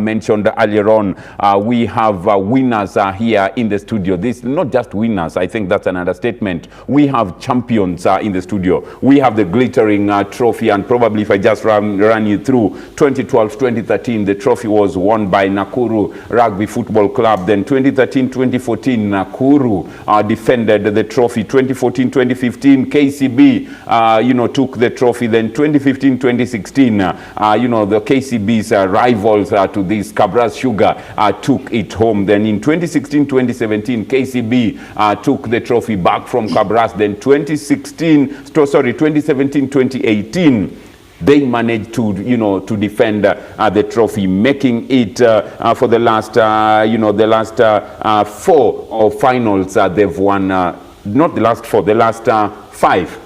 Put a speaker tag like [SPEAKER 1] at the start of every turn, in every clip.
[SPEAKER 1] mentioned earlier on, we have winners here in the studio. This not just winners, I think that's an understatement. We have champions in the studio. We have the glittering trophy, and probably if I just run you through 2012, 2013, the trophy was won by Nakuru Rugby Football Club. Then 2013, 2014, Nakuru defended the trophy. 2014, 2015, KCB, took the trophy. Then 2015, 2016, the KCB's rivals to this, Kabras Sugar, took it home. Then in 2016, 2017, KCB took the trophy back from Kabras. Then 2017, 2018, they managed to, to defend the trophy, making it for the last, four finals. They've won, not the last four, the last five.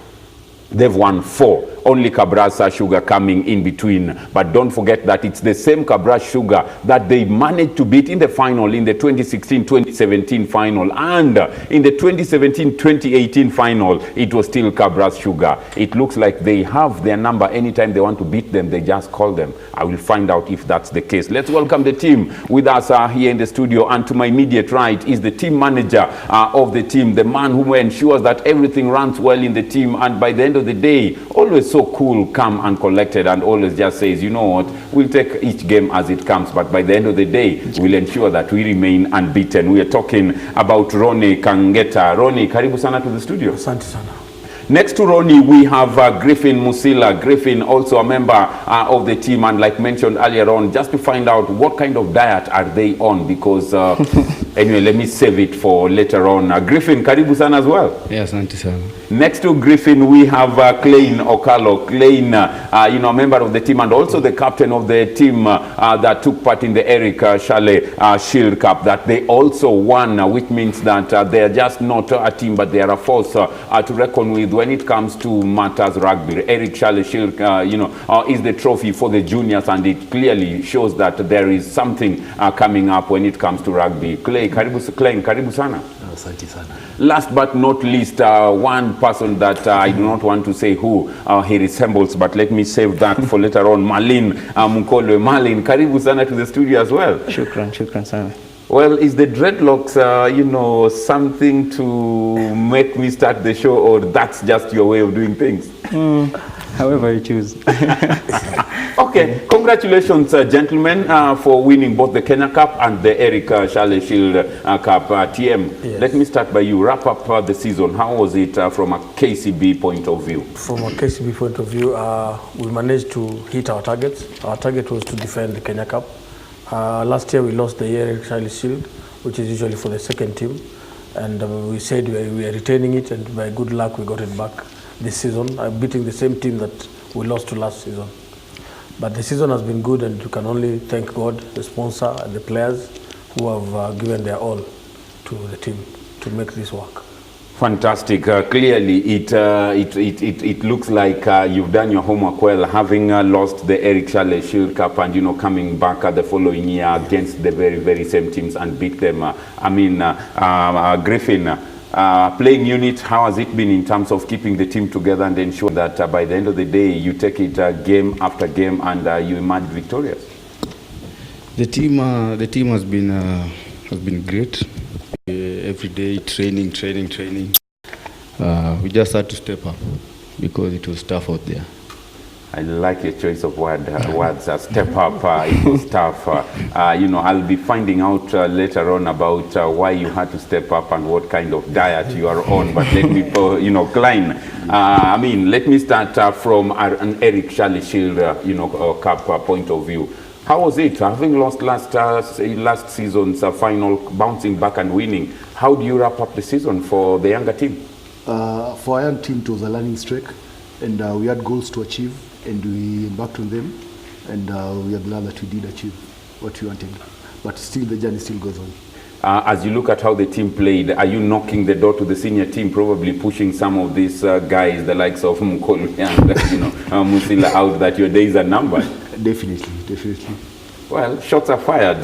[SPEAKER 1] They've won 4. Only Kabras Sugar coming in between. But don't forget that it's the same Kabras Sugar that they managed to beat in the final, in the 2016-2017 final. And in the 2017-2018 final, it was still Kabras Sugar. It looks like they have their number. Anytime they want to beat them, they just call them. I will find out if that's the case. Let's welcome the team with us here in the studio. And to my immediate right is the team manager of the team, the man who ensures that everything runs well in the team. And by the end of the day, always so cool, calm and collected, and always just says, you know what, we'll take each game as it comes, but by the end of the day, we'll ensure that we remain unbeaten. We are talking about Ronnie Kangeta. Ronnie, karibu sana to the studio.
[SPEAKER 2] Asante sana.
[SPEAKER 1] Next to Ronnie, we have Griffin Musila. Griffin, also a member of the team, and like mentioned earlier on, just to find out what kind of diet are they on, because anyway, let me save it for later on. Griffin, karibu sana as well.
[SPEAKER 3] Yes, asante sana. Next
[SPEAKER 1] to Griffin, we have Klein Okalo. Klein, a member of the team and also the captain of the team that took part in the Eric Shale Shield Cup that they also won, which means that they are just not a team, but they are a force to reckon with when it comes to matters rugby. Eric Shale Shield, is the trophy for the juniors, and it clearly shows that there is something coming up when it comes to rugby. Klein, karibu sana. Last but not least, one person that I do not want to say who he resembles, but let me save that for later on. Malin Mkolwe. Malin, karibu sana to the studio as well.
[SPEAKER 4] Shukran sana.
[SPEAKER 1] Well, is the dreadlocks, something to make me start the show, or that's just your way of doing things?
[SPEAKER 4] However you choose.
[SPEAKER 1] Okay, congratulations, gentlemen, for winning both the Kenya Cup and the Eric Shale Shield Cup. TM, yes. Let me start by you. Wrap up the season. How was it from a KCB point of view?
[SPEAKER 2] From a KCB point of view, we managed to hit our targets. Our target was to defend the Kenya Cup. Last year we lost the Eric Shale Shield, which is usually for the second team. And we said we are retaining it, and by good luck we got it back this season, beating the same team that we lost to last season. But the season has been good, and you can only thank God, the sponsor, and the players who have given their all to the team to make this work.
[SPEAKER 1] Fantastic. Clearly, it looks like you've done your homework well, having lost the Eric Shale Shield Cup and, coming back the following year against the very, very same teams and beat them. Griffin, playing unit, how has it been in terms of keeping the team together and ensure that by the end of the day, you take it game after game and you emerge victorious?
[SPEAKER 3] The team has been great. Every day training. We just had to step up because it was tough out there.
[SPEAKER 1] I like your choice of words. Step up. It was tough. I'll be finding out later on about why you had to step up and what kind of diet you are on. But let me, Klein. Let me start from an Eric Shale Shield, Cup point of view. How was it, having lost last season's final, bouncing back and winning? How do you wrap up the season for the younger team?
[SPEAKER 5] For our young team, it was a learning streak, and we had goals to achieve, and we embarked on them, and we are glad that we did achieve what we wanted. But still, the journey still goes on.
[SPEAKER 1] As you look at how the team played, are you knocking the door to the senior team, probably pushing some of these guys, the likes of Mkolwe and Musila, out that your days are numbered?
[SPEAKER 5] Definitely.
[SPEAKER 1] Well, shots are fired.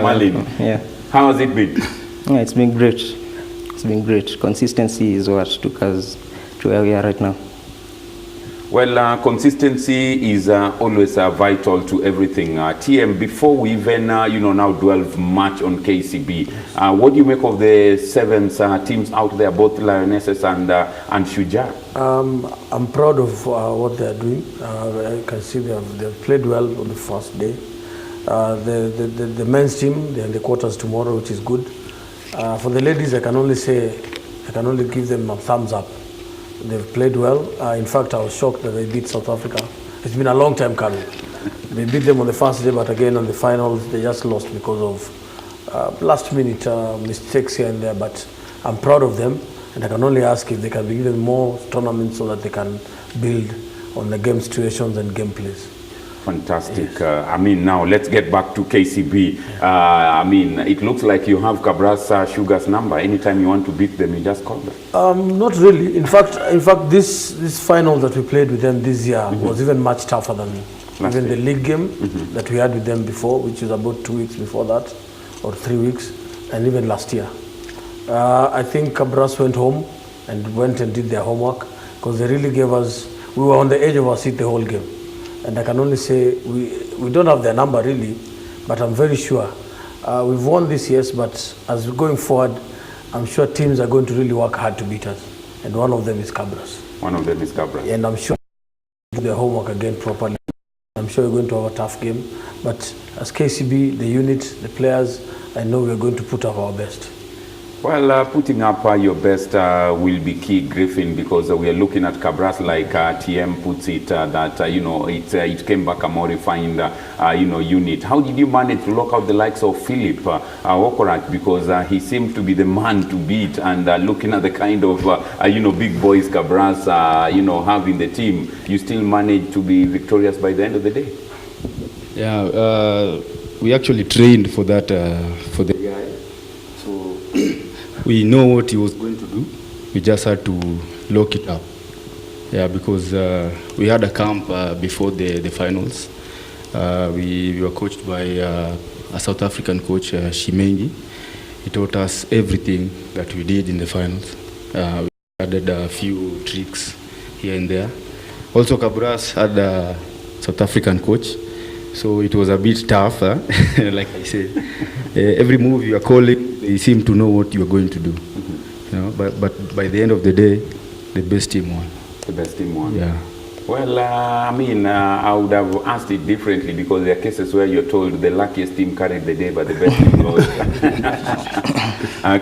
[SPEAKER 1] Malin,
[SPEAKER 4] yeah.
[SPEAKER 1] How has it been?
[SPEAKER 4] Yeah, it's been great. It's been great. Consistency is what took us to where we are right now.
[SPEAKER 1] Well, consistency is always vital to everything. TM, before we even, now delve much on KCB, what do you make of the sevens teams out there, both Lionesses and Shujaa?
[SPEAKER 2] I'm proud of what they're doing. I can see they've played well on the first day. The men's team, they're in the quarters tomorrow, which is good. For the ladies, I can only give them a thumbs up. They've played well. In fact, I was shocked that they beat South Africa. It's been a long time coming. They beat them on the first day, but again on the finals, they just lost because of last-minute mistakes here and there. But I'm proud of them, and I can only ask if they can be given more tournaments so that they can build on the game situations and game plays.
[SPEAKER 1] Fantastic. Yes. Now let's get back to KCB. It looks like you have Kabras Sugar's number. Anytime you want to beat them, you just call them.
[SPEAKER 2] Not really. In fact, this final that we played with them this year was even much tougher than the league game that we had with them before, which is about 2 weeks before that, or 3 weeks, and even last year. I think Kabras went home and went and did their homework, because they really gave us. We were on the edge of our seat the whole game. And I can only say we don't have their number really, but I'm very sure. We've won this, yes, but as we're going forward, I'm sure teams are going to really work hard to beat us. And one of them is Kabras.
[SPEAKER 1] One of them is Kabras.
[SPEAKER 2] And I'm sure they'll do their homework again properly. I'm sure we're going to have a tough game. But as KCB, the unit, the players, I know we're going to put up our best.
[SPEAKER 1] Well, putting up your best will be key, Griffin, because we are looking at Kabras like TM puts it, that, it came back a more refined, unit. How did you manage to lock out the likes of Philip Okorat? Because he seemed to be the man to beat, and looking at the kind of, big boys Kabras, have in the team, you still managed to be victorious by the end of the day?
[SPEAKER 3] Yeah, we actually trained for that, for the guy. We know what he was going to do. We just had to lock it up. Yeah, because we had a camp before the finals. We were coached by a South African coach, Shimengi. He taught us everything that we did in the finals. We added a few tricks here and there. Also, Kabras had a South African coach, so it was a bit tough, like I said. Every move you are calling, they seem to know what you are going to do. But by the end of the day, the best team won.
[SPEAKER 1] The best team won.
[SPEAKER 3] Yeah.
[SPEAKER 1] Well, I would have asked it differently, because there are cases where you're told the luckiest team carried the day, but the best team lost.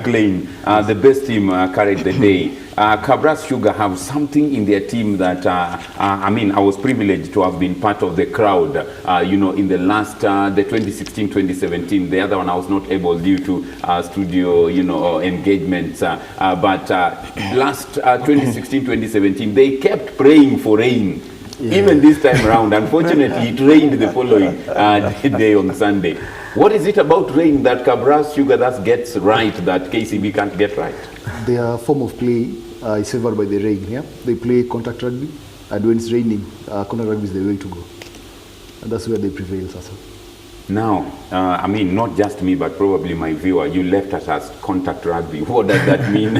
[SPEAKER 1] Claim the best team carried the day. Kabras Sugar have something in their team that, I was privileged to have been part of the crowd, in the last, the 2016-2017. The other one I was not able due to studio, engagements. But last 2016-2017, they kept praying for rain. Yeah. Even this time around, unfortunately, it rained the following day on Sunday. What is it about rain that Kabras Sugar gets right that KCB can't get right?
[SPEAKER 5] Their form of play is favored by the rain. Yeah, they play contact rugby, and when it's raining, contact rugby is the way to go, and that's where they prevail. Also.
[SPEAKER 1] Now, not just me, but probably my viewer, you left us as contact rugby. What does that mean?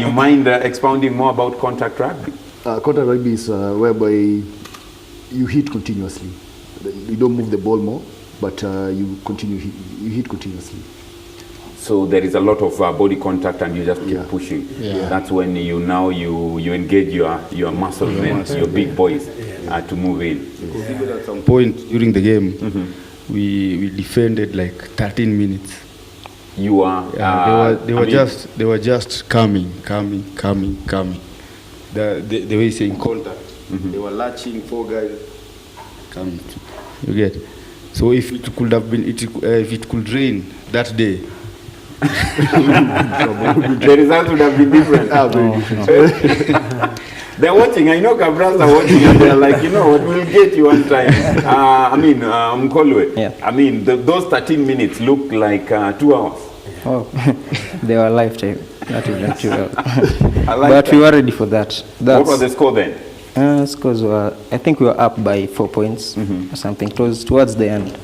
[SPEAKER 1] You mind expounding more about contact rugby?
[SPEAKER 5] Contact rugby is whereby you hit continuously. You don't move the ball more, but you hit continuously.
[SPEAKER 1] So there is a lot of body contact, and you just keep pushing. Yeah. That's when you engage your muscle men, your big boys, to move in.
[SPEAKER 3] Because even at some point during the game, we defended like 13 minutes.
[SPEAKER 1] You are.
[SPEAKER 3] They were just coming. The way saying contact. They were latching 4 guys coming. You get. So if it could have been, if it could rain that day,
[SPEAKER 1] the results would have been different. They're watching. I know Kabras are watching, and they're like, you know what, we'll get you one time. Mkolwe.
[SPEAKER 4] Yeah.
[SPEAKER 1] Those 13 minutes looked like 2 hours.
[SPEAKER 4] Oh, they were lifetime. Not even 2 hours.
[SPEAKER 1] But
[SPEAKER 4] that. We were ready for that.
[SPEAKER 1] What was the score then?
[SPEAKER 4] Scores were, I think we were up by 4 points or something. It was towards the end.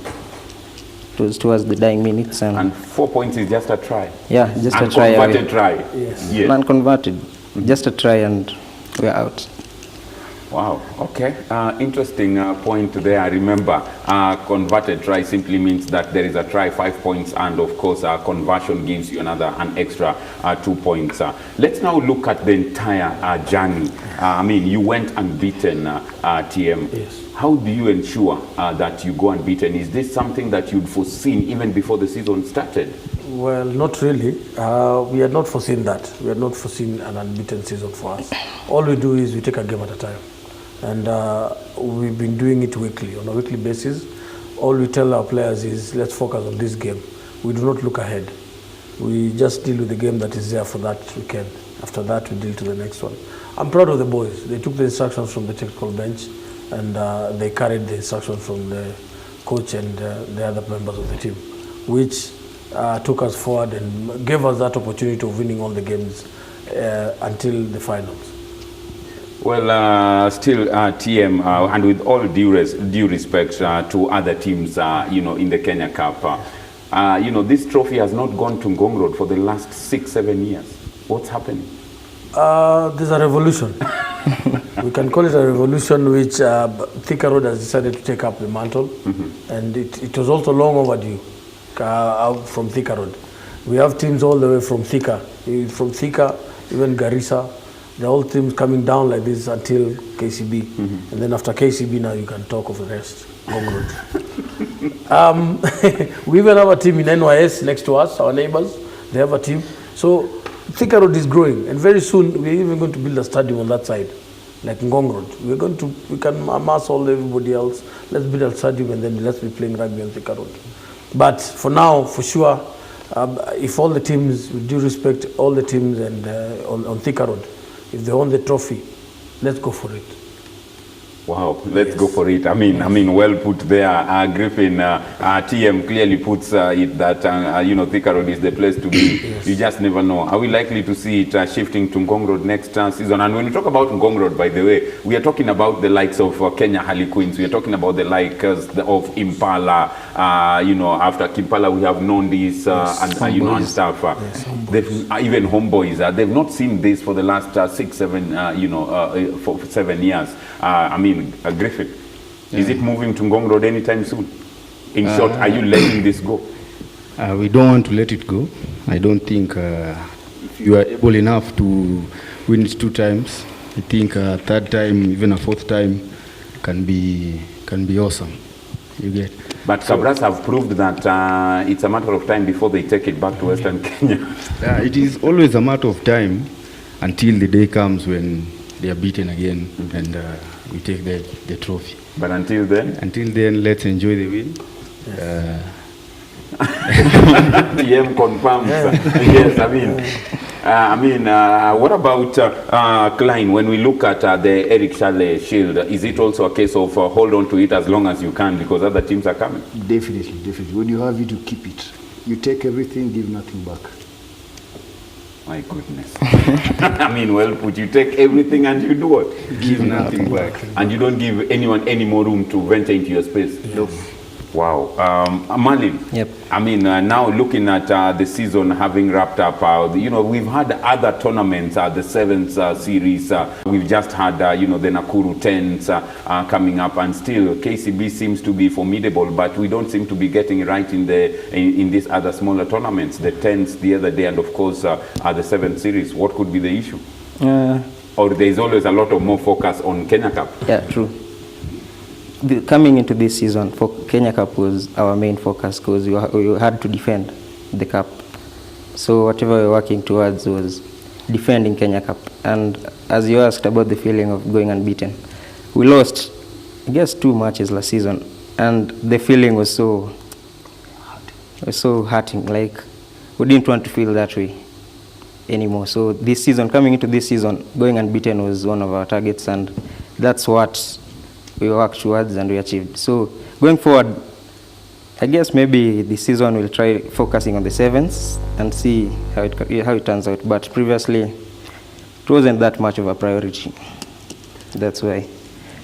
[SPEAKER 4] It was towards the dying minutes.
[SPEAKER 1] And 4 points is just a try?
[SPEAKER 4] Yeah, just a try.
[SPEAKER 1] Unconverted try?
[SPEAKER 4] Yes. Unconverted. Just a try and we're out.
[SPEAKER 1] Wow, okay. Interesting point there. Remember, converted try simply means that there is a try, 5 points, and of course, conversion gives you an extra 2 points. Let's now look at the entire journey. I mean, you went unbeaten, TM.
[SPEAKER 2] Yes.
[SPEAKER 1] How do you ensure that you go unbeaten? Is this something that you'd foreseen even before the season started?
[SPEAKER 2] Well, not really. We had not foreseen that. We had not foreseen an unbeaten season for us. All we do is we take a game at a time. And we've been doing it weekly, on a weekly basis. All we tell our players is, let's focus on this game. We do not look ahead. We just deal with the game that is there for that weekend. After that, we deal to the next one. I'm proud of the boys. They took the instructions from the technical bench, and they carried the instructions from the coach and the other members of the team, which took us forward and gave us that opportunity of winning all the games until the finals.
[SPEAKER 1] Well, still TM, and with all due respect to other teams, in the Kenya Cup, this trophy has not gone to Ngong Road for the last 6-7 years. What's happening?
[SPEAKER 2] There's a revolution. We can call it a revolution, which Thika Road has decided to take up the mantle, and it was also long overdue from Thika Road. We have teams all the way from Thika, even Garissa. They're all teams coming down like this until KCB. And then after KCB, now you can talk of the rest. We even have a team in NYS next to us, our neighbors. They have a team. So Thika Road is growing. And very soon, we're even going to build a stadium on that side, like Ngong Road. We can amass everybody else. Let's build a stadium and then let's be playing rugby on Thika Road. But for now, for sure, if all the teams, with due respect, all the teams and on Thika Road, if they own the trophy, let's go for it.
[SPEAKER 1] Wow, let's go for it. I mean, well put there. Griffin, TM clearly puts it that, Thika Road is the place to be. Yes. You just never know. Are we likely to see it shifting to Ngong Road next season? And when we talk about Ngong Road, by the way, we are talking about the likes of Kenya Harlequins. We are talking about the likes of Impala. After Kimpala, we have known this and stuff. They've, even Homeboys, they've not seen this for the last 6-7, for 7 years. Griffith, is it moving to Ngong Road anytime soon? In short, are you letting this go?
[SPEAKER 3] We don't want to let it go. I don't think if you are able enough to win it 2 times, I think a 3rd time, even a 4th time, can be awesome. You get.
[SPEAKER 1] But Kabras have proved that it's a matter of time before they take it back to Western Kenya.
[SPEAKER 3] It is always a matter of time until the day comes when they are beaten again and we take the trophy.
[SPEAKER 1] But until then?
[SPEAKER 3] Until then, let's enjoy the win.
[SPEAKER 1] TM confirms. Yes, what about Klein? When we look at the Eric Charle Shield, is it also a case of hold on to it as long as you can because other teams are coming?
[SPEAKER 5] Definitely. When you have it, you keep it. You take everything, give nothing back.
[SPEAKER 1] My goodness. Well put. You take everything and you do what? Give nothing back. And you don't give anyone any more room to venture into your space.
[SPEAKER 5] No.
[SPEAKER 1] Wow. Malin.
[SPEAKER 4] Yep.
[SPEAKER 1] Now looking at the season having wrapped up, we've had other tournaments, the 7th series. We've just had, the Nakuru 10s coming up, and still KCB seems to be formidable, but we don't seem to be getting it right in these other smaller tournaments, the 10s the other day, and of course the 7th series. What could be the issue? Or there's always a lot of more focus on Kenya Cup?
[SPEAKER 4] Yeah, true. Coming into this season, for Kenya Cup was our main focus because we had to defend the cup. So whatever we were working towards was defending Kenya Cup. And as you asked about the feeling of going unbeaten, we lost, I guess, 2 matches last season, and the feeling was so hurting. Like we didn't want to feel that way anymore. So this season, coming into this season, going unbeaten was one of our targets, and that's what we worked towards and we achieved. So going forward, I guess maybe this season we'll try focusing on the 7s and see how it turns out. But previously, it wasn't that much of a priority. That's why.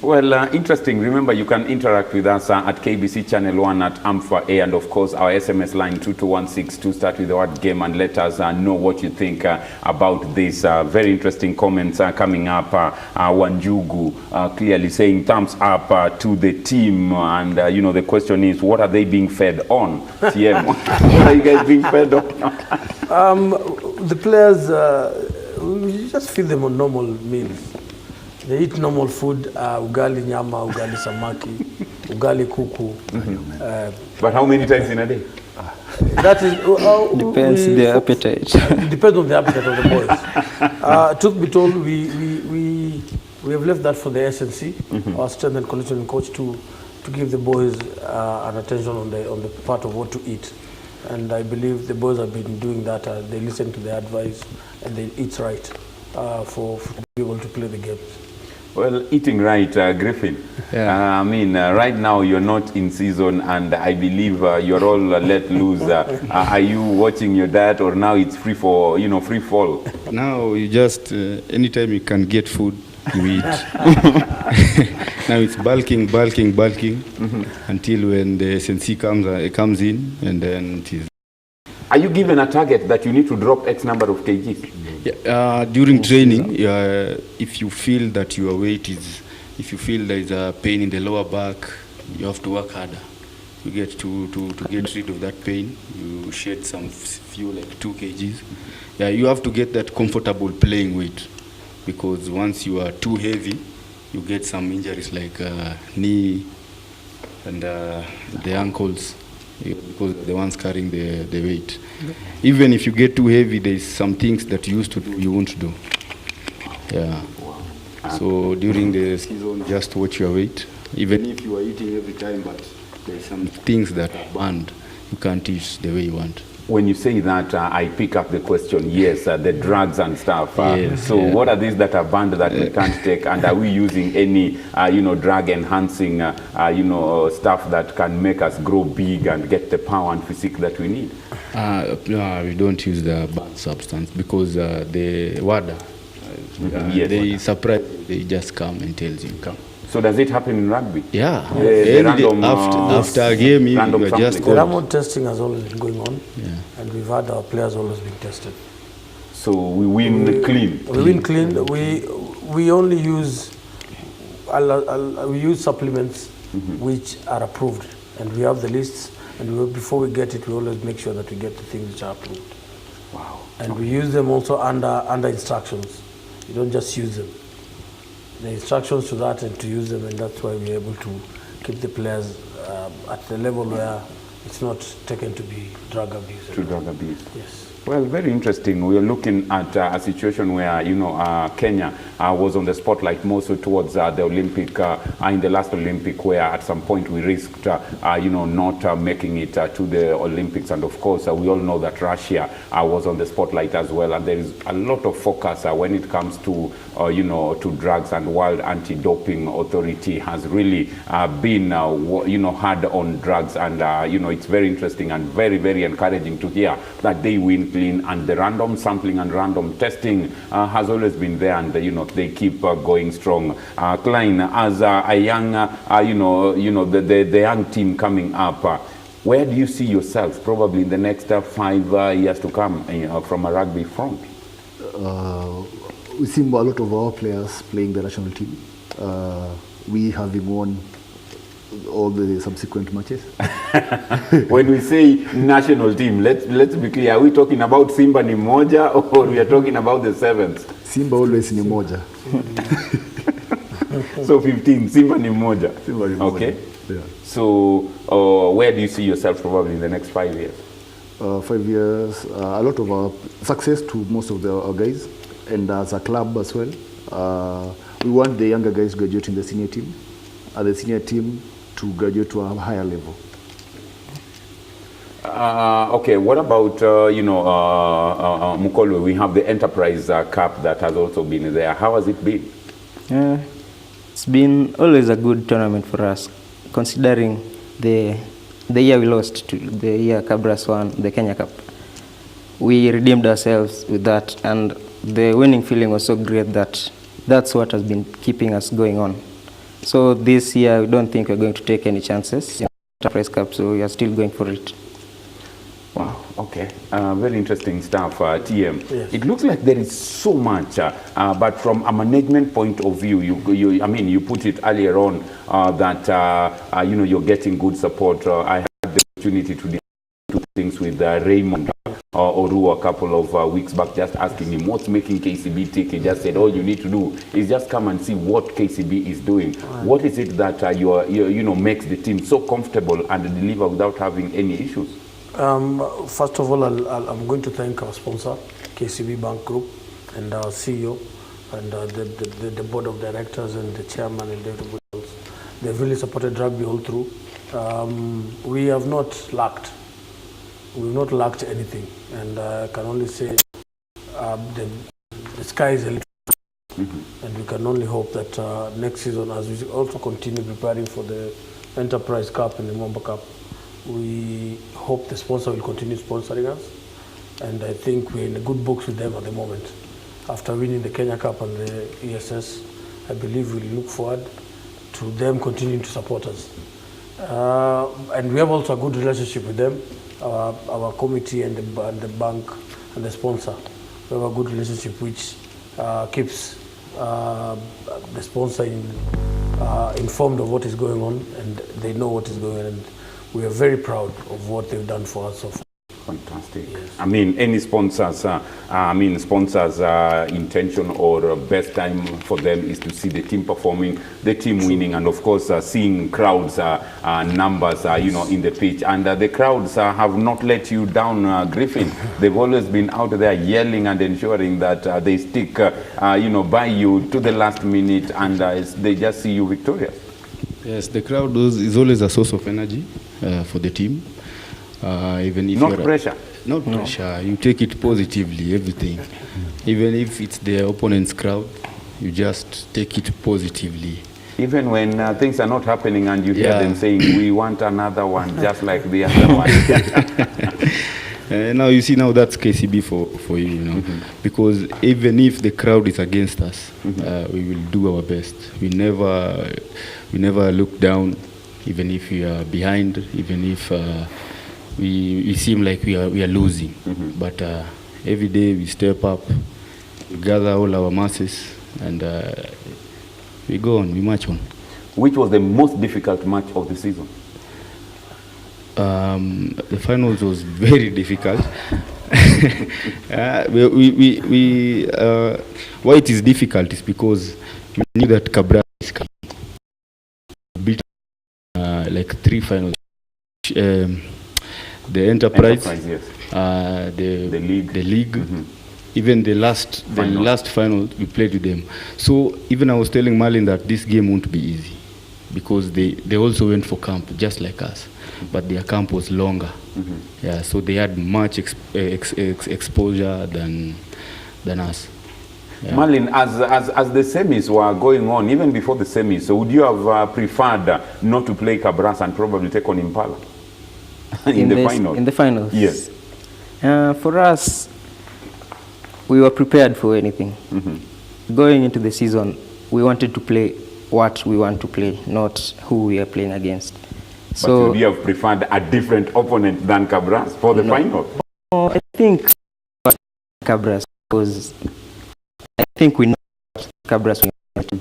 [SPEAKER 1] Well, interesting. Remember, you can interact with us at KBC Channel 1 at AMFA, and of course, our SMS line 2216 to start with the word game and let us know what you think about this. Very interesting comments coming up. Wanjugu clearly saying thumbs up to the team. And, the question is, what are they being fed on? TM, what are you guys being fed on?
[SPEAKER 2] The players, we just feed them on normal meals. They eat normal food, ugali nyama, ugali samaki, ugali kuku.
[SPEAKER 1] But how many times in a day?
[SPEAKER 2] That is
[SPEAKER 4] Depends their appetite.
[SPEAKER 2] Depends on the appetite of the boys. Truth be told, we have left that for the SNC, our strength and conditioning coach, to give the boys an attention on the part of what to eat. And I believe the boys have been doing that. They listen to the advice and they eat right for to be able to play the games.
[SPEAKER 1] Well, eating right, Griffin.
[SPEAKER 4] Yeah.
[SPEAKER 1] Right now you're not in season, and I believe you're all let loose. Are you watching your diet, or now it's free fall?
[SPEAKER 3] Now you just anytime you can get food, you eat. Now it's bulking until when the SNC comes in, and then it is.
[SPEAKER 1] Are you given a target that you need to drop X number of kgs?
[SPEAKER 3] Yeah, during training, if you feel that your weight is, if you feel there is a pain in the lower back, you have to work harder. You get to get rid of that pain. You shed some few, like 2 kgs. Yeah, you have to get that comfortable playing weight, because once you are too heavy, you get some injuries like knee and the ankles, because they're the ones carrying the weight. Even if you get too heavy, there's some things that you used to do you won't do. Yeah. So during the season, just watch your weight. Even if you are eating every time, but there's some things that are banned. You can't eat the way you want.
[SPEAKER 1] When you say that, I pick up the question. Yes, the drugs and stuff.
[SPEAKER 3] Yes,
[SPEAKER 1] what are these that are banned that we can't take? And are we using any, drug enhancing, stuff that can make us grow big and get the power and physique that we need?
[SPEAKER 3] No, we don't use the banned substance, because the WADA, they surprise you. They just come and tell you, come.
[SPEAKER 1] So does it happen in rugby?
[SPEAKER 3] Yeah.
[SPEAKER 1] The random,
[SPEAKER 3] after a game, you are just
[SPEAKER 2] The random testing has always been going on,
[SPEAKER 3] and
[SPEAKER 2] we've had our players always being tested.
[SPEAKER 1] So we win clean.
[SPEAKER 2] We win clean. We only use supplements which are approved, and we have the lists. And before we get it, we always make sure that we get the things which are approved.
[SPEAKER 1] Wow.
[SPEAKER 2] And we use them also under instructions. You don't just use them. The instructions to that and to use them, and that's why we're able to keep the players at the level where it's not taken to be drug abuse.
[SPEAKER 1] To drug abuse.
[SPEAKER 2] Yes.
[SPEAKER 1] Well, very interesting. We are looking at a situation where, Kenya was on the spotlight more so towards the Olympic, in the last Olympic, where at some point we risked, not making it to the Olympics. And of course, we all know that Russia was on the spotlight as well. And there is a lot of focus when it comes to, to drugs, and World Anti-Doping Authority has really been, hard on drugs. And, it's very interesting and very, very encouraging to hear that they win clean, and the random sampling and random testing has always been there, and they keep going strong. Klein, as a young, the young team coming up, where do you see yourself probably in the next 5 years to come from a rugby front?
[SPEAKER 5] We see a lot of our players playing the national team. We having won all the subsequent matches.
[SPEAKER 1] When we say national team, let's be clear. Are we talking about Simba ni moja, or we are talking about the 7th?
[SPEAKER 5] Simba always ni moja.
[SPEAKER 1] So 15, Simba ni moja.
[SPEAKER 5] Simba ni moja.
[SPEAKER 1] Okay.
[SPEAKER 5] Yeah.
[SPEAKER 1] So where do you see yourself probably in the next 5 years?
[SPEAKER 5] 5 years, a lot of our success to most of our guys, and as a club as well. We want the younger guys to graduate in the senior team, and the senior team to graduate to a higher level.
[SPEAKER 3] Okay, what about, Mukolwe? We have the Enterprise Cup that has also been there. How has it been?
[SPEAKER 4] It's been always a good tournament for us, considering the year we lost to the year Cabras won the Kenya Cup. We redeemed ourselves with that, and the winning feeling was so great that that's what has been keeping us going on. So this year, we don't think we're going to take any chances in the Enterprise Cup, so we are still going for it.
[SPEAKER 1] Wow, okay. Very interesting stuff, TM.
[SPEAKER 2] Yes.
[SPEAKER 1] It looks like there is so much, but from a management point of view, you put it earlier on that, you're getting good support. I had the opportunity to do things with Raymond Oru a couple of weeks back, just asking him what's making KCB tick. He just said, all you need to do is just come and see what KCB is doing. Right. What is it that makes the team so comfortable and deliver without having any issues?
[SPEAKER 2] First of all, I'm going to thank our sponsor, KCB Bank Group, and our CEO, and the board of directors, and the chairman, and everybody else. They've really supported rugby all through. We have not lacked. We've not lacked anything, and I can only say the sky is a little, and we can only hope that next season, as we also continue preparing for the Enterprise Cup and the Mwamba Cup, we hope the sponsor will continue sponsoring us, and I think we're in the good books with them at the moment. After winning the Kenya Cup and the ESS, I believe we'll look forward to them continuing to support us. And we have also a good relationship with them, our committee and the bank and the sponsor. We have a good relationship which keeps the sponsor informed of what is going on, and they know what is going on. And we are very proud of what they've done for us so far.
[SPEAKER 1] Fantastic.
[SPEAKER 2] Yes.
[SPEAKER 1] I mean, any sponsors, intention or best time for them is to see the team performing, the team winning, and of course seeing crowds numbers, in the pitch. And the crowds have not let you down, Griffin. They've always been out there yelling and ensuring that they stick, by you to the last minute, and they just see you victorious.
[SPEAKER 3] Yes, the crowd is always a source of energy for the team. Even if
[SPEAKER 1] not pressure.
[SPEAKER 3] Not pressure. You take it positively, everything. Even if it's the opponent's crowd, you just take it positively.
[SPEAKER 1] Even when things are not happening and you hear them saying, we want another one, just like the other one.
[SPEAKER 3] Now you see, now that's KCB for you, because even if the crowd is against us, we will do our best. We never look down, even if we are behind, even if we seem like we are losing. But every day we step up, we gather all our masses, and we go on, we march on.
[SPEAKER 1] Which was the most difficult match of the season?
[SPEAKER 3] The finals was very difficult. Why it is difficult is because we knew that Cabral is coming. Beat like 3 finals. The Enterprise,
[SPEAKER 1] yes.
[SPEAKER 3] the league, even the last final we played with them. So even I was telling Marlin that this game won't be easy, because they also went for camp just like us, but their camp was longer. Yeah, so they had much exposure than us. Yeah.
[SPEAKER 1] Marlin, as the semis were going on, even before the semis, so would you have preferred not to play Cabras and probably take on Impala? in the finals?
[SPEAKER 4] Yes. For us, we were prepared for anything. Going into the season, we wanted to play what we want to play, not who we are playing against. So,
[SPEAKER 1] but would you have preferred a different opponent than Cabras for the final?
[SPEAKER 4] I think Cabras, because I think we know what Cabras we want.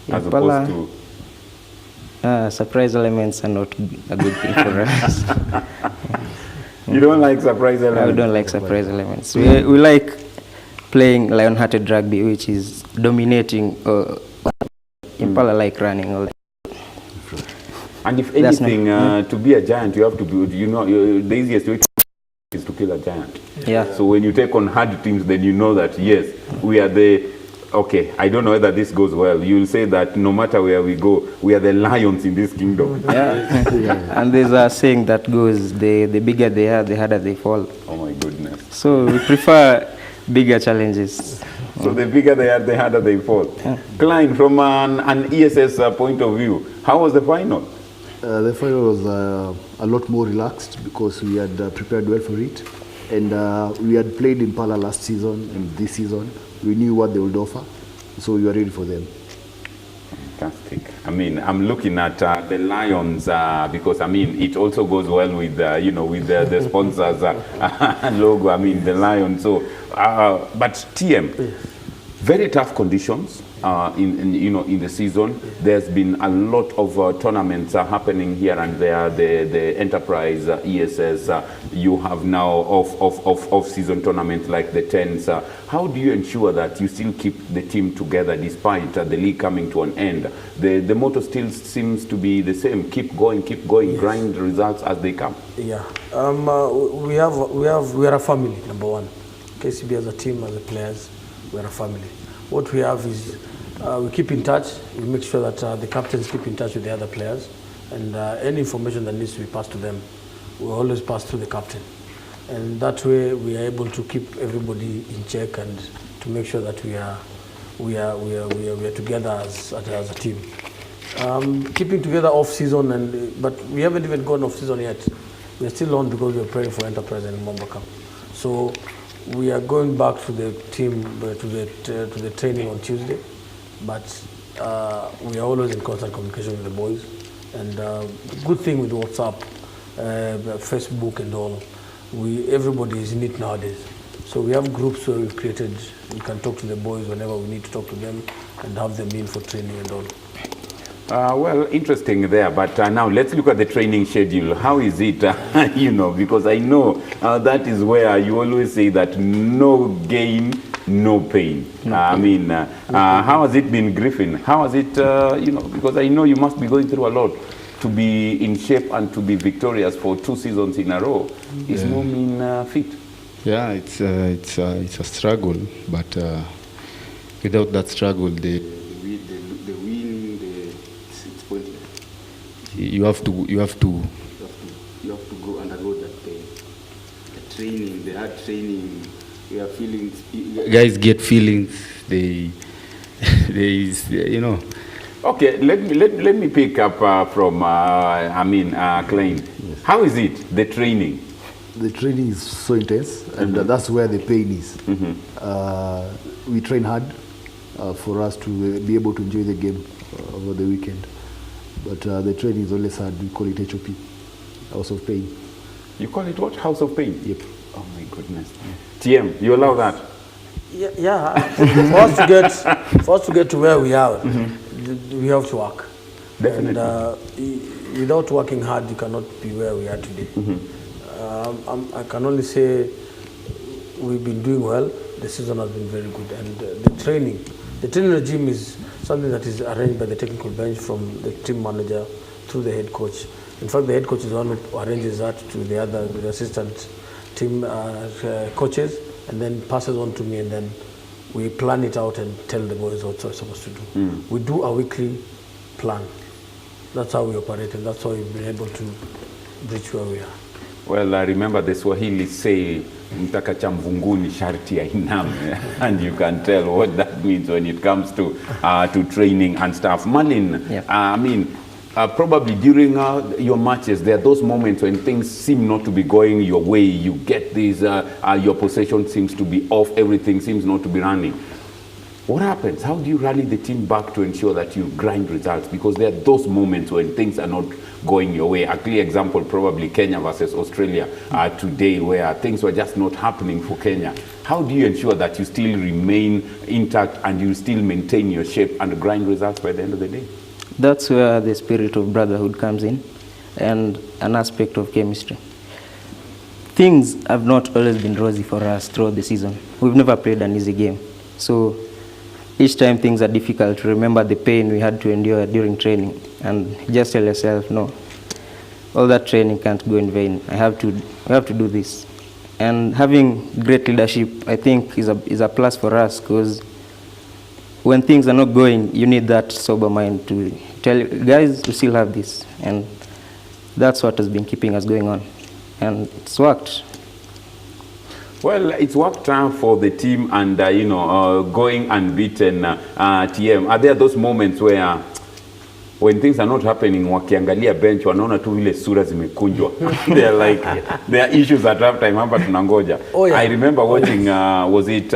[SPEAKER 1] As opposed to...
[SPEAKER 4] surprise elements are not a good thing for us.
[SPEAKER 1] You don't like surprise elements?
[SPEAKER 4] We don't like surprise elements. We like playing lion-hearted rugby, which is dominating. Impala like running all the time.
[SPEAKER 1] And if anything, to be a giant, you have to be, the easiest way is to kill a giant.
[SPEAKER 4] Yeah.
[SPEAKER 1] So when you take on hard teams, then you know that, yes, we are okay, I don't know whether this goes well. You'll say that no matter where we go, we are the lions in this kingdom.
[SPEAKER 4] Yeah. And there's a saying that goes, the bigger they are, the harder they fall.
[SPEAKER 1] Oh my goodness.
[SPEAKER 4] So we prefer bigger challenges.
[SPEAKER 1] So the bigger they are, the harder they fall. Klein, from an ESS point of view, how was the final?
[SPEAKER 5] The final was a lot more relaxed because we had prepared well for it. And we had played Impala last season and this season. We knew what they would offer, so we were ready for them.
[SPEAKER 1] Fantastic. I mean, I'm looking at the Lions because I mean it also goes well with with the sponsors logo. I mean the Lions. So, but TM, very tough conditions in the season. There's been a lot of tournaments happening here and there. The Enterprise ESS. You have now off season tournaments like the Tens. How do you ensure that you still keep the team together despite the league coming to an end? The motto still seems to be the same: keep going, yes. Grind results as they come.
[SPEAKER 2] Yeah, we are a family. Number one, KCB as a team, as a players, we are a family. What we have is we keep in touch. We make sure that the captains keep in touch with the other players, and any information that needs to be passed to them, we always pass through the captain. And that way, we are able to keep everybody in check and to make sure that we are together as a team. Keeping together off season, but we haven't even gone off season yet. We are still on because we are praying for Enterprise and Mamba Cup. So we are going back to the team to the training on Tuesday, but we are always in constant communication with the boys. And the good thing with WhatsApp, Facebook, and all, everybody is in it nowadays. So we have groups where we've created. We can talk to the boys whenever we need to talk to them and have them in for training and all.
[SPEAKER 1] Well, interesting there, but now let's look at the training schedule. How is it, because I know that is where you always say that no gain, no pain. I mean, how has it been, Griffin? How has it, because I know you must be going through a lot to be in shape and to be victorious for 2 seasons in a row. It's no mean feat. Yeah,
[SPEAKER 3] it's a struggle, but without that struggle, you have to go undergo that pain. The training, the hard training. We are feelings. Guys get feelings. They
[SPEAKER 1] Okay, let me pick up from Klein.
[SPEAKER 5] Yes.
[SPEAKER 1] How is it, the training?
[SPEAKER 5] The training is so intense, and that's where the pain is. We train hard for us to be able to enjoy the game over the weekend. But the training is always hard. We call it HOP, House of Pain.
[SPEAKER 1] You call it what? House of Pain?
[SPEAKER 5] Yep.
[SPEAKER 1] Oh my goodness. TM, you allow that?
[SPEAKER 2] Yeah. For us to get to where we are, we have to work.
[SPEAKER 1] Definitely.
[SPEAKER 2] And without working hard, you cannot be where we are today. I can only say we've been doing well. The season has been very good, and the training regime is something that is arranged by the technical bench from the team manager through the head coach. In fact, the head coach is the one who arranges that to the assistant team coaches, and then passes on to me, and then we plan it out and tell the boys what we're supposed to do. We do a weekly plan. That's how we operate, and that's how we've been able to reach where we are.
[SPEAKER 1] Well, I remember the Swahili say, mtaka cha mvunguni sharti ainame, and you can tell what that means when it comes to training and stuff. Marlin, probably during your matches, there are those moments when things seem not to be going your way. You get these, your possession seems to be off, everything seems not to be running. What happens? How do you rally the team back to ensure that you grind results? Because there are those moments when things are not going your way. A clear example, probably Kenya versus Australia today, where things were just not happening for Kenya. How do you ensure that you still remain intact and you still maintain your shape and grind results by the end of the day?
[SPEAKER 4] That's where the spirit of brotherhood comes in, and an aspect of chemistry. Things have not always been rosy for us throughout the season. We've never played an easy game. So each time things are difficult, remember the pain we had to endure during training, and just tell yourself, no, all that training can't go in vain. We have to do this. And having great leadership, I think, is a plus for us, because when things are not going, you need that sober mind to tell you, guys, we still have this. And that's what has been keeping us going on. And it's worked.
[SPEAKER 1] Well, it's worked for the team, and going unbeaten. TM, are there those moments where when things are not happening, wakiangalia bench wanaona tu vile sura zimekunjwa. They're like, there are issues at halftime, hapa tunangoja.
[SPEAKER 2] Oh, yeah.
[SPEAKER 1] I remember watching, was it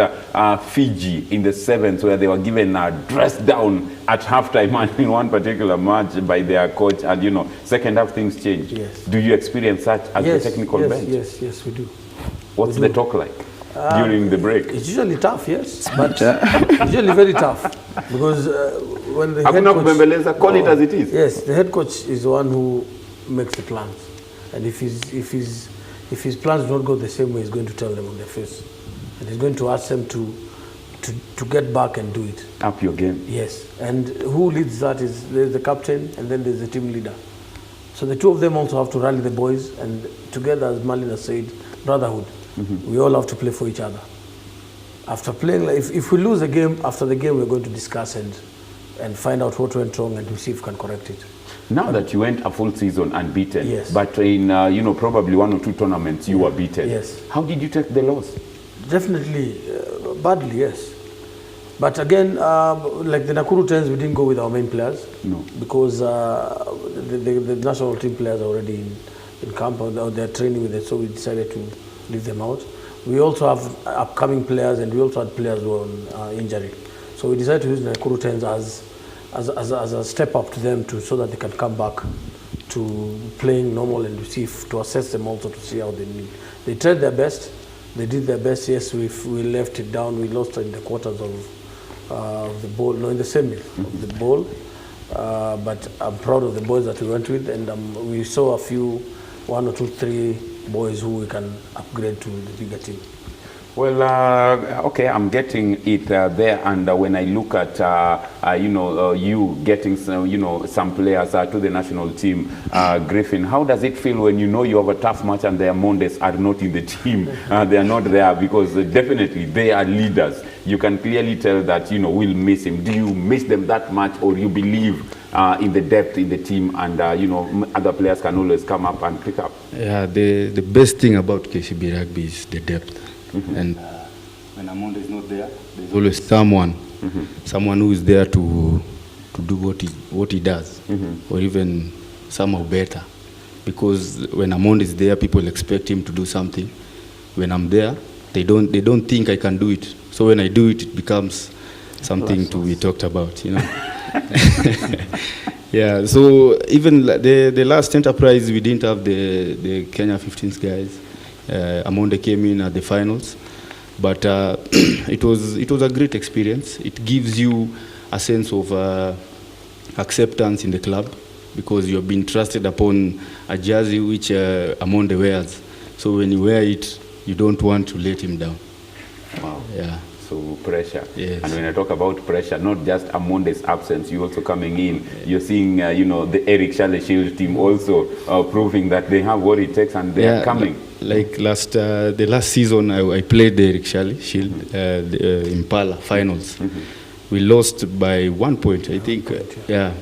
[SPEAKER 1] Fiji in the 7th, where they were given a dress down at halftime in one particular match by their coach, and you know, second half things change.
[SPEAKER 2] Yes.
[SPEAKER 1] Do you experience that as the technical bench?
[SPEAKER 2] Yes, we do.
[SPEAKER 1] What's the talk like during the break?
[SPEAKER 2] It's usually tough, yes, but usually very tough, because when the head
[SPEAKER 1] Hakuna
[SPEAKER 2] coach,
[SPEAKER 1] kubembeleza, call it as it is.
[SPEAKER 2] Yes, the head coach is the one who makes the plans, and if his plans do not go the same way, he's going to tell them on their face, and he's going to ask them to get back and do it.
[SPEAKER 1] Up your game.
[SPEAKER 2] Yes, and who leads that is there's the captain, and then there's the team leader. So the two of them also have to rally the boys, and together, as Marlon has said, brotherhood. We all have to play for each other. After playing, if we lose a game, after the game, we're going to discuss and find out what went wrong and to see if we can correct it.
[SPEAKER 1] Now that you went a full season unbeaten,
[SPEAKER 2] Yes.
[SPEAKER 1] but in probably 1 or 2 tournaments you were beaten.
[SPEAKER 2] Yes.
[SPEAKER 1] How did you take the loss?
[SPEAKER 2] Definitely, badly, yes. But again, like the Nakuru Tens, we didn't go with our main players.
[SPEAKER 1] No.
[SPEAKER 2] Because the national team players are already in camp, or they're training with it, so we decided to leave them out. We also have upcoming players, and we also had players who were on injury. So we decided to use the Nakuru Tens as a step up to them, so that they can come back to playing normal, and to assess them also, to see how they need. They tried their best. They did their best. Yes, we left it down. We lost in the quarters of the bowl, no, in the semi of the bowl. But I'm proud of the boys that we went with, and we saw 1 or 2, 3 boys who we can upgrade to the bigger team.
[SPEAKER 1] Well, okay, I'm getting it there, and when I look at you getting some players to the national team, Griffin, how does it feel when you know you have a tough match and their Mondays are not in the team? They are not there because definitely they are leaders. You can clearly tell that we'll miss him. Do you miss them that much, or you believe in the depth in the team, and other players can always come up and pick up?
[SPEAKER 3] Yeah, the best thing about KCB rugby is the depth. And when Amonde is not there, there's always someone who is there to do what he does, or even somehow better. Because when Amonde is there, people expect him to do something. When I'm there, they don't think I can do it. So when I do it, it becomes something to be talked about, Yeah. So even the last enterprise, we didn't have the Kenya 15s guys. Amonde came in at the finals, but it was a great experience. It gives you a sense of acceptance in the club, because you have been trusted upon a jersey which Amonde wears. So when you wear it, you don't want to let him down.
[SPEAKER 1] Wow.
[SPEAKER 3] Yeah.
[SPEAKER 1] So pressure.
[SPEAKER 3] Yes.
[SPEAKER 1] And when I talk about pressure, not just Amonde's absence, you also coming in. You're seeing, the Eric Shale Shield team also proving that they have what it takes, and they are coming.
[SPEAKER 3] Like the last season, I played the Eric Shale Shield, the Impala finals. We lost by 1 point, I think. Yeah.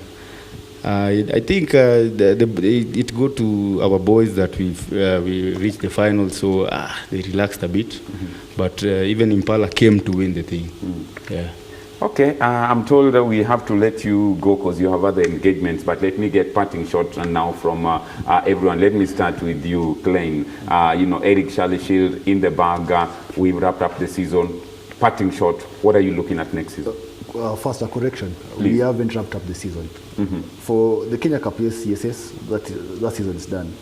[SPEAKER 3] I think it go to our boys that we reached the final, so they relaxed a bit. But even Impala came to win the thing. Yeah.
[SPEAKER 1] Okay, I'm told that we have to let you go because you have other engagements, but let me get parting shots now from everyone. Let me start with you, Klein. Eric Shale Shield in the bag. We've wrapped up the season. Parting shot, what are you looking at next season?
[SPEAKER 5] First, a correction.
[SPEAKER 1] Please.
[SPEAKER 5] We haven't wrapped up the season. For the Kenya Cup, yes, that season is done.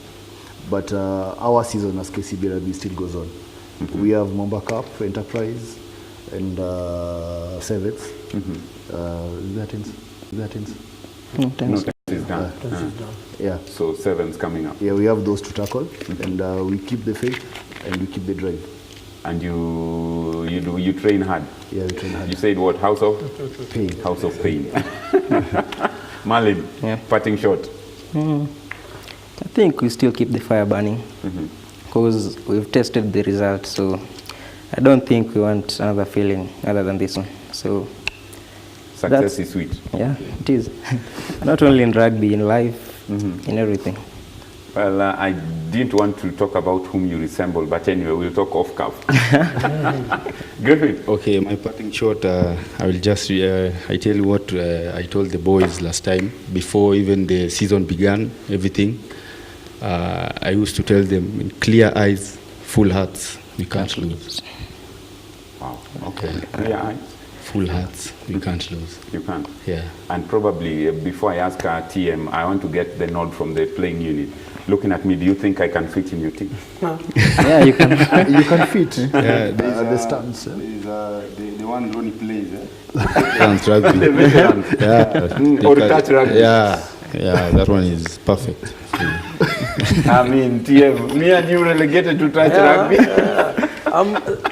[SPEAKER 5] But our season as KCB Rugby still goes on. We have Mamba Cup, Enterprise, and Sevens. Is that ins?
[SPEAKER 4] No, thanks.
[SPEAKER 1] No, it's done.
[SPEAKER 5] Yeah.
[SPEAKER 1] So 7's coming up.
[SPEAKER 5] Yeah, we have those to tackle, and we keep the faith and we keep the drive.
[SPEAKER 1] And you train hard.
[SPEAKER 5] Yeah, we train hard.
[SPEAKER 1] You said what? House of
[SPEAKER 5] Pain.
[SPEAKER 1] House of Pain. Marlon,
[SPEAKER 4] Yeah.
[SPEAKER 1] parting shot.
[SPEAKER 4] I think we still keep the fire burning, because we've tested the results. So I don't think we want another feeling other than this one. So
[SPEAKER 1] Success is sweet.
[SPEAKER 4] yeah, it is. Not only in rugby, in life, in everything.
[SPEAKER 1] Well, I didn't want to talk about whom you resemble, but anyway, we'll talk off cuff. Griffin.
[SPEAKER 3] Okay, my parting shot, I will just, I tell you what I told the boys last time, before even the season began, everything. I used to tell them, in clear eyes, full hearts, we can't lose.
[SPEAKER 1] Wow, okay. Clear eyes.
[SPEAKER 3] Full hearts, we can't lose.
[SPEAKER 1] You can't?
[SPEAKER 3] Yeah.
[SPEAKER 1] And probably, before I ask TM, I want to get the nod from the playing unit. Looking at me, do you think I can fit in your team?
[SPEAKER 4] Yeah, you can.
[SPEAKER 5] You can fit.
[SPEAKER 3] Yeah,
[SPEAKER 5] The stands.
[SPEAKER 3] the one Ronnie plays, Dance rugby.
[SPEAKER 1] The veterans.
[SPEAKER 3] Yeah.
[SPEAKER 1] Or touch rugby.
[SPEAKER 3] Yeah, that one is perfect.
[SPEAKER 1] I mean, TM, me and you relegated to touch rugby.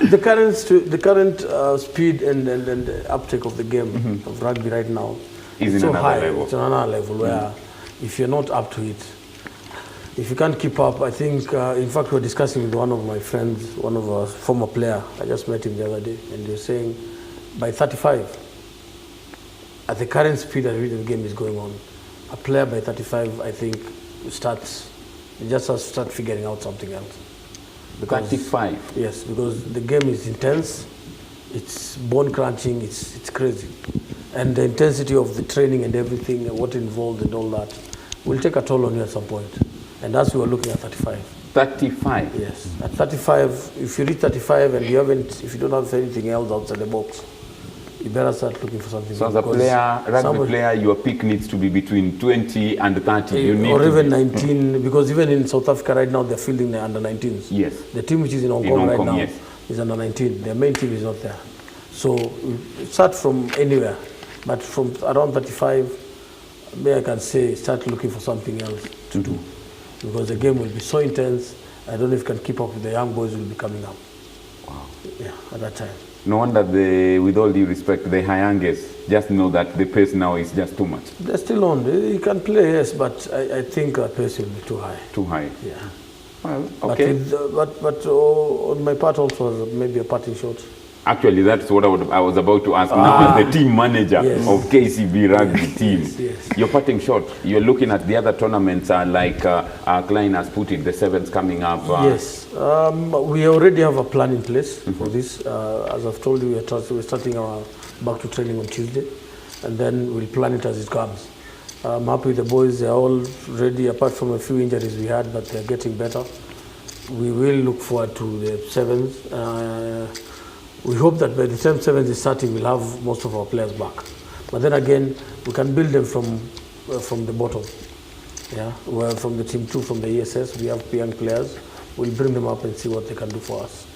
[SPEAKER 2] The current speed and uptake of the game of rugby right now
[SPEAKER 1] Is in
[SPEAKER 2] so
[SPEAKER 1] another
[SPEAKER 2] high.
[SPEAKER 1] level.
[SPEAKER 2] It's on another level where if you're not up to it, if you can't keep up, I think, in fact, we were discussing with one of my friends, one of our former player. I just met him the other day, and they were saying, by 35, at the current speed at which the game is going on, a player by 35, I think, just has to start figuring out something else.
[SPEAKER 1] 35.
[SPEAKER 2] Yes, because the game is intense, it's bone crunching, it's crazy. And the intensity of the training and everything, and what involved and all that, will take a toll on you at some point. And that's we were looking at 35.
[SPEAKER 1] 35?
[SPEAKER 2] Yes. At 35, if you reach 35 and if you don't have anything else outside the box, you better start looking for something.
[SPEAKER 1] So as a rugby player, your peak needs to be between 20 and 30. You need
[SPEAKER 2] or
[SPEAKER 1] to
[SPEAKER 2] even
[SPEAKER 1] be
[SPEAKER 2] 19, because even in South Africa right now, they're fielding the under 19s.
[SPEAKER 1] Yes.
[SPEAKER 2] The team which is in Hong Kong right now
[SPEAKER 1] yes.
[SPEAKER 2] is under 19. Their main team is not there. So start from anywhere, but from around 35, maybe I can say start looking for something else to do, because the game will be so intense. I don't know if you can keep up with the young boys who will be coming up.
[SPEAKER 1] Wow.
[SPEAKER 2] Yeah, at that time.
[SPEAKER 1] No wonder, with all due respect, the Hyanges just know that the pace now is just too much.
[SPEAKER 2] They're still on. He can play, yes, but I think the pace will be too high.
[SPEAKER 1] Too high.
[SPEAKER 2] Yeah.
[SPEAKER 1] Well, okay.
[SPEAKER 2] But on my part also, maybe a parting shot.
[SPEAKER 1] Actually, that's what I was about to ask now as the team manager
[SPEAKER 2] Yes.
[SPEAKER 1] of KCB rugby team.
[SPEAKER 2] Yes.
[SPEAKER 1] Your parting shot, you're looking at the other tournaments like Klein has put it, the sevens coming up.
[SPEAKER 2] Yes. We already have a plan in place for this. As I've told you, we're starting our back to training on Tuesday, and then we'll plan it as it comes. I'm happy with the boys. They're all ready, apart from a few injuries we had, but they're getting better. We will look forward to the sevens. We hope that by the time sevens is starting, we'll have most of our players back. But then again, we can build them from the bottom. Yeah, well, from the team 2, from the ESS, we have young players. We'll bring them up and see what they can do for us.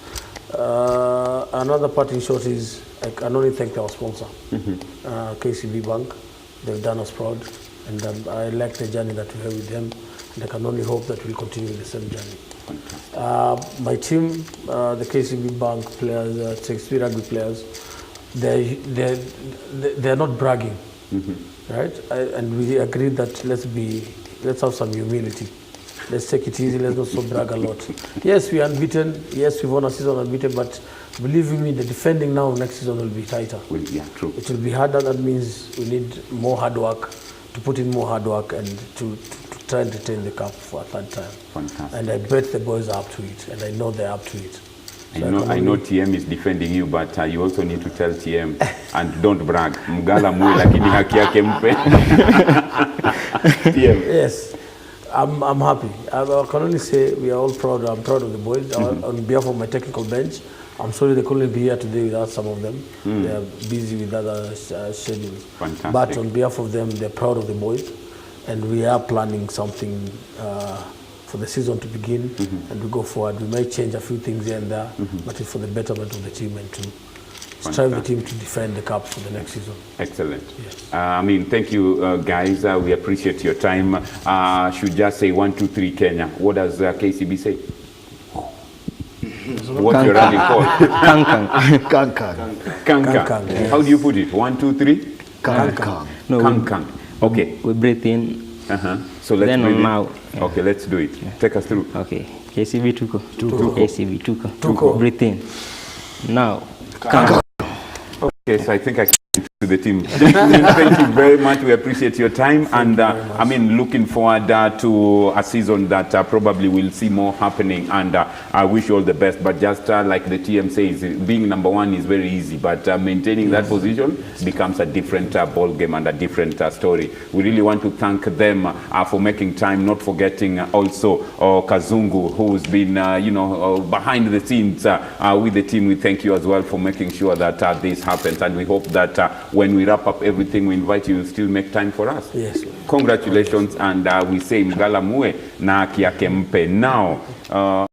[SPEAKER 2] Another parting shot is, I can only thank our sponsor, KCB Bank. They've done us proud, and I like the journey that we have with them, and I can only hope that we'll continue with the same journey. My team, the KCB Bank players, KCB rugby players, they're not bragging, right? And we agreed that let's have some humility. Let's take it easy. Let's not so brag a lot. Yes, we are unbeaten. Yes, we've won a season unbeaten, but believe me, the defending now next season will be tighter.
[SPEAKER 1] Yeah, true.
[SPEAKER 2] It will be harder. That means we need more hard work, to put in more hard work, and to try and retain the cup for a third time.
[SPEAKER 1] Fantastic.
[SPEAKER 2] And I bet the boys are up to it, and I know they're up to it. So
[SPEAKER 1] I know TM is defending you, but you also need to tell TM, and don't brag. Mgala mwe lakini haki yake mpe. TM.
[SPEAKER 2] Yes, I'm happy. I can only say we are all proud. I'm proud of the boys. On behalf of my technical bench, I'm sorry they couldn't be here today without some of them. They are busy with other schedules.
[SPEAKER 1] Fantastic.
[SPEAKER 2] But on behalf of them, they're proud of the boys, and we are planning something for the season to begin, and we go forward. We might change a few things here and there, but it's for the betterment of the team and to strive the team to defend the cup for the next season.
[SPEAKER 1] Excellent.
[SPEAKER 2] Yes.
[SPEAKER 1] I mean, thank you, guys. We appreciate your time. Should just say 1, 2, 3 Kenya. What does KCB say? What's your rally called?
[SPEAKER 5] Kankan.
[SPEAKER 1] Kankan.
[SPEAKER 2] Yes.
[SPEAKER 1] How do you put it? 1, 2, 3?
[SPEAKER 5] Kankan.
[SPEAKER 4] No,
[SPEAKER 1] Kankan. Okay.
[SPEAKER 4] we breathe in.
[SPEAKER 1] So let's
[SPEAKER 4] Then
[SPEAKER 1] breathe in.
[SPEAKER 4] out.
[SPEAKER 1] Okay, let's do it. Take us through.
[SPEAKER 4] Okay. KCB Tuko. KCB Tuko.
[SPEAKER 2] Tuko.
[SPEAKER 4] Breathe in. Now.
[SPEAKER 1] Okay, so I think I can the team. Thank you very much. We appreciate your time. And I mean, looking forward to a season that probably will see more happening. And I wish you all the best. But just like the TM says, being number one is very easy. But maintaining that position becomes a different ball game and a different story. We really want to thank them for making time, not forgetting also Kazungu, who's been, behind the scenes with the team. We thank you as well for making sure that this happens. And we hope that when we wrap up everything, we invite you to still make time for us.
[SPEAKER 2] Yes.
[SPEAKER 1] Congratulations. And we say Mgala Mue na Kiake Mpe. Now,